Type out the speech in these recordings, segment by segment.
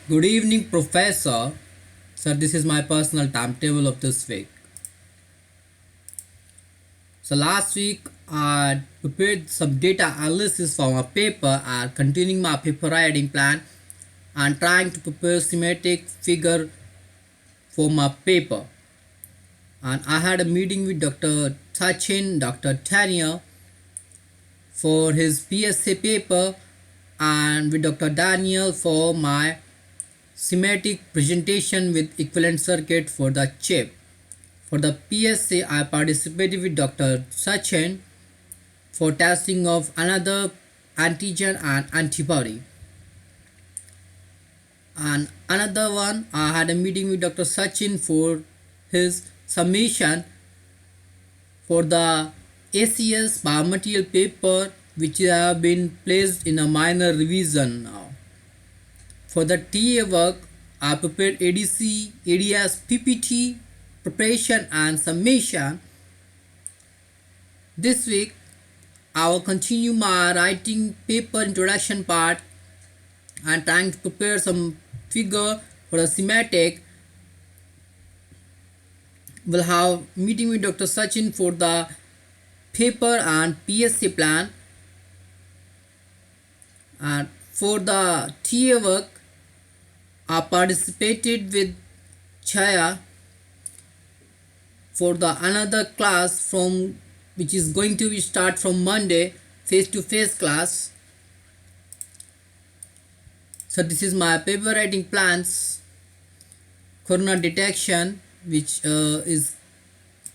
Good evening, Professor. Sir, this is my personal timetable of this week. So last week I prepared some data analysis for my paper and continuing my paper writing plan and trying to prepare schematic figure for my paper. And I had a meeting with Dr. Sachin, Dr. Tanya for his PSA paper and with Dr. Daniel for my schematic presentation with equivalent circuit for the chip. For the PSA, I participated with Dr. Sachin for testing of another antigen and antibody. And another one, I had a meeting with Dr. Sachin for his submission for the ACS biomaterial paper, which have been placed in a minor revision now. For the TA work, I prepared ADC, ADS, PPT, preparation and submission. This week, I will continue my writing paper introduction part and trying to prepare some figure for the schematic. We'll have meeting with Dr. Sachin for the paper and PSA plan. And for the TA work, I participated with Chaya for the another class from which is going to be start from Monday, face-to-face class. So this is my paper writing plans, corona detection, which is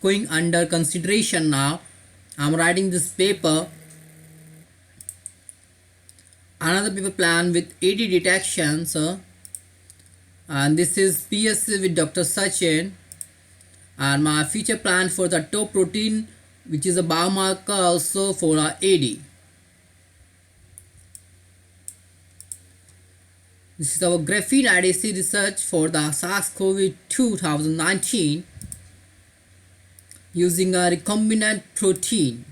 going under consideration now. I'm writing this paper. Another paper plan with AD detections, and this is PSC with Dr. Sachin. And my future plan for the top protein, which is a biomarker also for AD. This is our graphene IDC research for the SARS-CoV-2 2019 using a recombinant protein.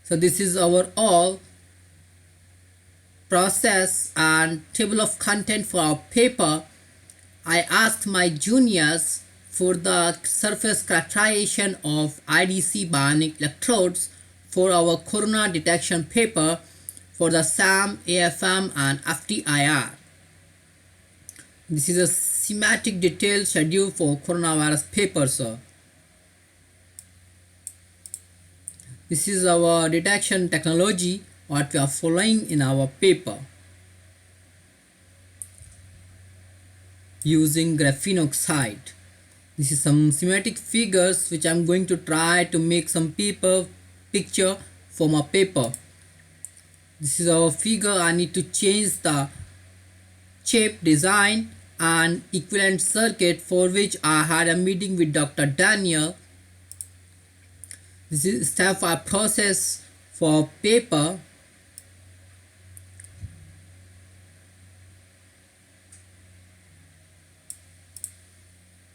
So this is our all process and table of content for our paper. I asked my juniors for the surface characterization of IDC bionic electrodes for our corona detection paper for the SAM, AFM and FTIR. This is a schematic detailed schedule for coronavirus paper, sir. This is our detection technology, what we are following in our paper using graphene oxide. This is some schematic figures which I'm going to try to make some picture for my paper. This is our figure. I need to change the chip design and equivalent circuit, for which I had a meeting with Dr. Daniel. This is step 5 process for paper.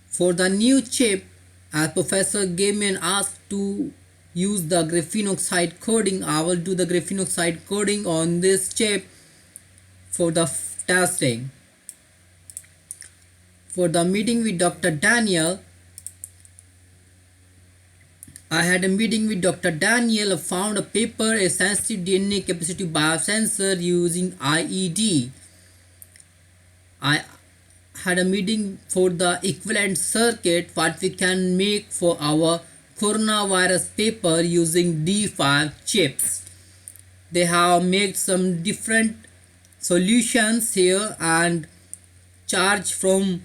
For the new chip, as Professor gave me an ask to use the graphene oxide coding, I will do the graphene oxide coding on this chip for the testing. For the meeting with Dr. Daniel, I had a meeting with Dr. Daniel, found a paper, a sensitive DNA capacitive biosensor using IED. I had a meeting for the equivalent circuit, what we can make for our coronavirus paper using D5 chips. They have made some different solutions here and charge from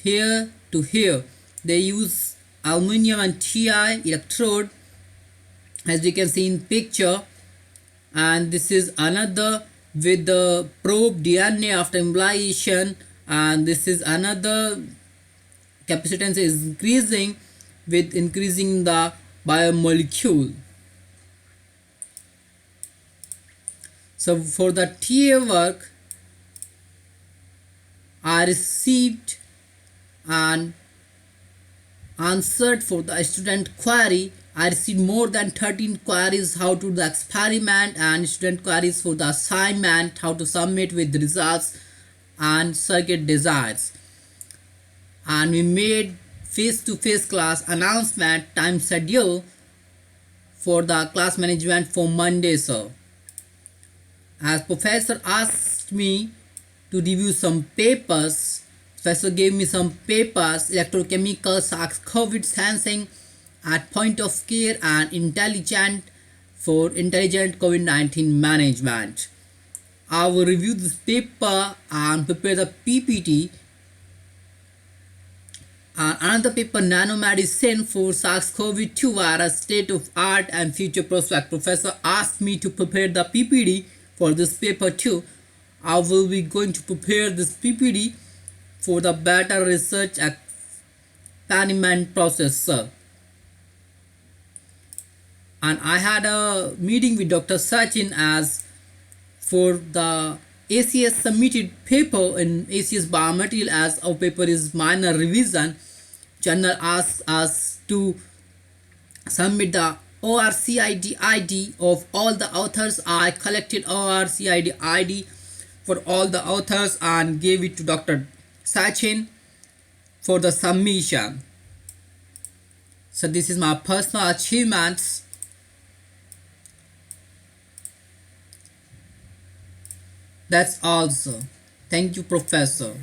here to here. They use aluminum and Ti electrode, as we can see in picture, and this is another with the probe DNA after embolization, and this is another capacitance is increasing with increasing the biomolecule. So for the TA work, I received and answered for the student query I received more than 13 queries how to do the experiment and student queries for the assignment, how to submit with the results and circuit designs. And we made face-to-face class announcement time schedule for the class management for Monday, sir. As professor asked me to review some papers, professor gave me some papers, electrochemical SARS-CoV sensing at point of care and intelligent COVID-19 management. I will review this paper and prepare the PPT. Another paper, nanomedicine for SARS-CoV-2 virus, state of art and future prospect. Professor asked me to prepare the PPT for this paper too. I will be going to prepare this PPT for the better research experiment process, sir. And I had a meeting with Dr. Sachin as for the ACS submitted paper in ACS biomaterial. As our paper is minor revision, journal asks us to submit the ORCID ID of all the authors. I collected ORCID ID for all the authors and gave it to Dr. Sachin for the submission. So this is my personal achievements. That's all, sir. Thank you, professor.